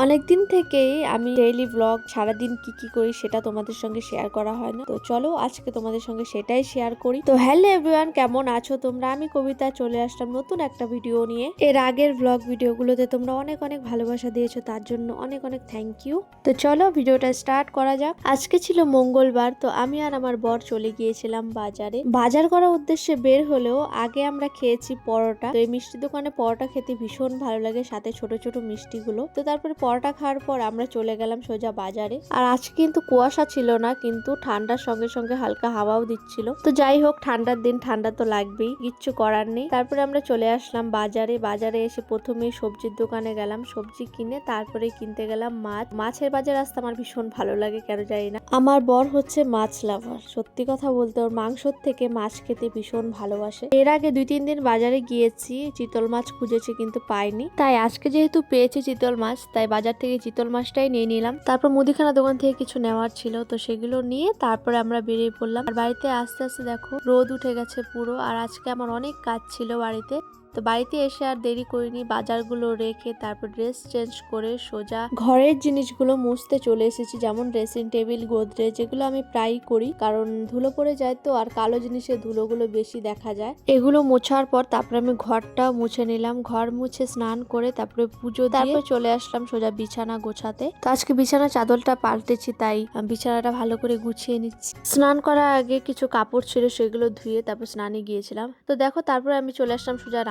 অনেকদিন থেকেই আমি ডেইলি ব্লগ সারাদিন কি করি সেটা তোমাদের সঙ্গে শেয়ার করা হয় না। তো চলো আজকে তোমাদের সঙ্গে সেটাই শেয়ার করি। তো হ্যালো এভরিওয়ান, কেমন আছো তোমরা? আমি কবিতা চলে আসলাম নতুন একটা ভিডিও নিয়ে। এর আগের ব্লগ ভিডিওগুলোতে তোমরা অনেক অনেক ভালোবাসা দিয়েছো, তার জন্য অনেক অনেক থ্যাংক ইউ। তো চলো ভিডিওটা স্টার্ট করা যাক। আজকে ছিল মঙ্গলবার, তো আমি আর আমার বর চলে গিয়েছিলাম বাজারে। বাজার করার উদ্দেশ্যে বের হলেও আগে আমরা খেয়েছি পরোটা। তো এই মিষ্টি দোকানে পরোটা খেতে ভীষণ ভালো লাগে, সাথে ছোট ছোট মিষ্টিগুলো। তো তারপরে পরোটা খাওয়ার পর আমরা চলে গেলাম সোজা বাজারে। আর আজকে কিন্তু কুয়াশা ছিল না, কিন্তু ঠান্ডার সঙ্গে সঙ্গে হালকা হাওয়াও দিচ্ছিল। তো যাই হোক, ঠান্ডার দিন ঠান্ডা তো লাগবেই, কিচ্ছু করার নেই। তারপরে আমরা চলে আসলাম বাজারে। বাজারে এসে প্রথমেই সবজির দোকানে গেলাম, সবজি কিনে তারপরে কিনতে গেলাম মাছ। মাছের বাজার আসতে আমার ভীষণ ভালো লাগে, কেন জানি না। আমার বর হচ্ছে মাছ লাভার। সত্যি কথা বলতে ওর মাংসর থেকে মাছ খেতে ভীষণ ভালোবাসে। এর আগে 2-3 দিন বাজারে গিয়েছি, চিতল মাছ খুঁজেছি কিন্তু পাইনি। তাই আজকে যেহেতু পেয়েছি চিতল মাছ, তাই বাজার থেকে চিতল মাছটাই নিয়ে নিলাম। তারপর মুদিখানা দোকান থেকে কিছু নেওয়ার ছিল, তো সেগুলো নিয়ে তারপরে আমরা বেরিয়ে পড়লাম। আর বাড়িতে আস্তে আস্তে দেখো রোদ উঠে গেছে পুরো। আর আজকে আমার অনেক কাজ ছিল বাড়িতে। তো বাড়িতে এসে আর দেরি করিনি, বাজারগুলো রেখে তারপর ড্রেস চেঞ্জ করে সোজা ঘরের জিনিসগুলো মুছতে চলে এসেছি, যেমন ড্রেসিং টেবিল, গোদরেজ, যেগুলো আমি প্রায়ই করি, কারণ ধুলো পড়ে যায় তো, আর কালো জিনিসের ধুলোগুলো বেশি দেখা যায়। এগুলো মোছার পর তারপরে আমি ঘরটা মুছে নিলাম। ঘর মুছে স্নান করে তারপরে পুজো দিয়ে তারপরে চলে আসলাম সোজা বিছানা গোছাতে। তো আজকে বিছানা চাদরটা পাল্টেছি, তাই বিছানাটা ভালো করে গুছিয়ে নিচ্ছি। স্নান করার আগে কিছু কাপড় ছিল, সেগুলো ধুয়ে তারপর স্নানে গিয়েছিলাম। তো দেখো তারপরে আমি চলে আসলাম সোজা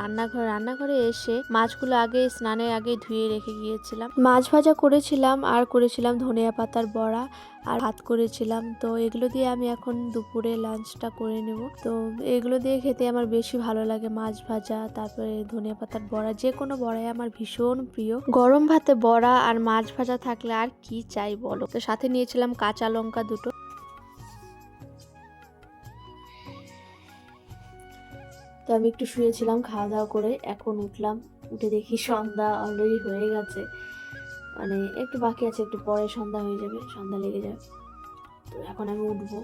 রান্নাঘরে এসে মাছগুলো আগে স্নানের আগে ধুয়ে রেখে গিয়েছিলাম। মাছ ভাজা করেছিলাম, আর করেছিলাম ধনিয়া পাতার বড়া, আর ভাত করেছিলাম। তো এগুলো দিয়ে আমি এখন দুপুরে লাঞ্চটা করে নেব। তো এগুলো দিয়ে খেতে আমার বেশি ভালো লাগে, মাছ ভাজা তারপরে ধনিয়া পাতার বড়া, যে কোনো বড়াই আমার ভীষণ প্রিয়। গরম ভাতে বড়া আর মাছ ভাজা থাকলে আর কি চাই বলো। তো সাথে নিয়েছিলাম কাঁচা লঙ্কা দুটো। তো আমি একটু শুয়েছিলাম খাওয়া দাওয়া করে, এখন উঠলাম। উঠে দেখি সন্ধ্যা অলরেডি হয়ে গেছে, মানে একটু বাকি আছে, একটু পরে সন্ধ্যা হয়ে যাবে, সন্ধ্যা লেগে যাবে। তো এখন আমি উঠবো,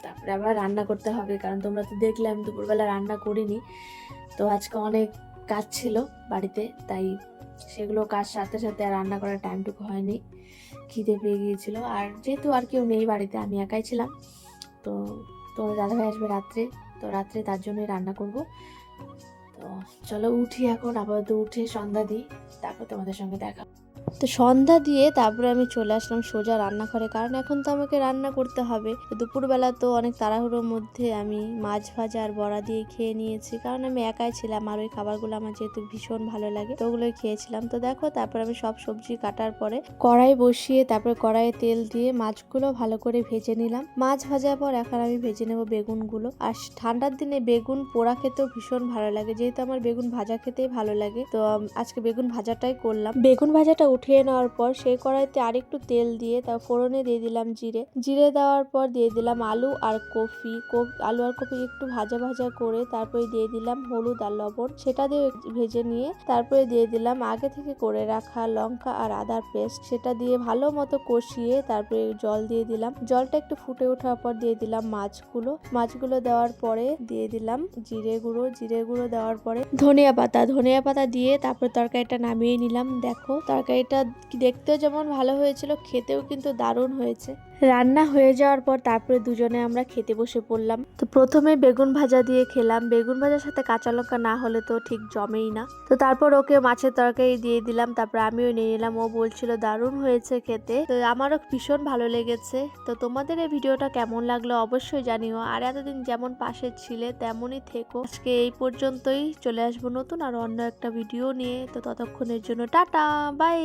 তারপরে আবার রান্না করতে হবে, কারণ তোমরা তো দেখলে আমি দুপুরবেলা রান্না করিনি। তো আজকে অনেক কাজ ছিল বাড়িতে, তাই সেগুলো কাজ সাথে সাথে আর রান্না করার টাইমটুকু হয়নি, খিদে পেয়ে গিয়েছিল। আর যেহেতু আর কেউ নেই বাড়িতে, আমি একাই ছিলাম। তো তোমার দাদাভাই আসবে রাত্রে, তো রাত্রে তার জন্যই রান্না করব। তো চলো উঠি এখন, আপাতত উঠে সন্ধ্যা দিই, তারপর তোমাদের সঙ্গে দেখা। তো সন্ধ্যা দিয়ে তারপরে আমি চলে আসলাম সোজা রান্নাঘরে, কারণ এখন তো আমাকে রান্না করতে হবে। দুপুরবেলা তো অনেক তাড়াহুড়োর মধ্যে আমি মাছ ভাজা আর বড়া দিয়ে খেয়ে নিয়েছি, কারণ আমি একাই ছিলাম। আর ওই খাবারগুলো আমার যেহেতু ভীষণ ভালো লাগে, তো ওগুলোই খেয়েছিলাম। তো দেখো তারপর আমি সব সবজি কাটার পরে কড়াই বসিয়ে তারপরে কড়াইয়ে তেল দিয়ে মাছগুলো ভালো করে ভেজে নিলাম। মাছ ভাজার পর এখন আমি ভেজে নেব বেগুনগুলো। আর ঠান্ডার দিনে বেগুন পোড়া খেতেও ভীষণ ভালো লাগে, যেহেতু আমার বেগুন ভাজা খেতেই ভালো লাগে, তো আজকে বেগুন ভাজাটাই করলাম। বেগুন ভাজাটা উঠিয়ে নেওয়ার পর সেই কড়াইতে আরেকটু তেল দিয়ে তার ফোড়নে দিয়ে দিলাম জিরে দেওয়ার পর দিয়ে দিলাম আলু আর কপি। আলু আর কপি একটু ভাজা ভাজা করে তারপরে দিয়ে দিলাম হলুদ আর লবণ, সেটা দিয়ে ভেজে নিয়ে তারপরে দিয়ে দিলাম আগে থেকে করে রাখা লঙ্কা আর আদার পেস্ট, সেটা দিয়ে ভালো মতো কষিয়ে তারপরে জল দিয়ে দিলাম। জলটা একটু ফুটে ওঠার পর দিয়ে দিলাম মাছগুলো দেওয়ার পরে দিয়ে দিলাম জিরে গুঁড়ো দেওয়ার পরে ধনিয়া পাতা দিয়ে তারপর তরকারিটা নামিয়ে নিলাম। দেখো তরকারিটা দেখতেও যেমন ভালো হয়েছিল, খেতেও কিন্তু দারুণ হয়েছে। রান্না হয়ে যাওয়ার পর তারপরে দুজনে আমরা খেতে বসে পড়লাম। তো প্রথমে বেগুন ভাজা দিয়ে খেলাম, বেগুন ভাজার সাথে কাঁচা লঙ্কা না হলে তো ঠিক জমেই না। তো তারপর ওকে মাছের তরকারি দিয়ে দিলাম, তারপর আমিও নিয়ে নিলাম। ও বলছিল দারুণ হয়েছে খেতে, তো আমারও ভীষণ ভালো লেগেছে। তো তোমাদের এই ভিডিওটা কেমন লাগলো অবশ্যই জানিও, আর এতদিন যেমন পাশে ছিলে তেমনই থেকো। আজকে এই পর্যন্তই, চলে আসবো নতুন আর অন্য একটা ভিডিও নিয়ে। তো ততক্ষণের জন্য টাটা বাই।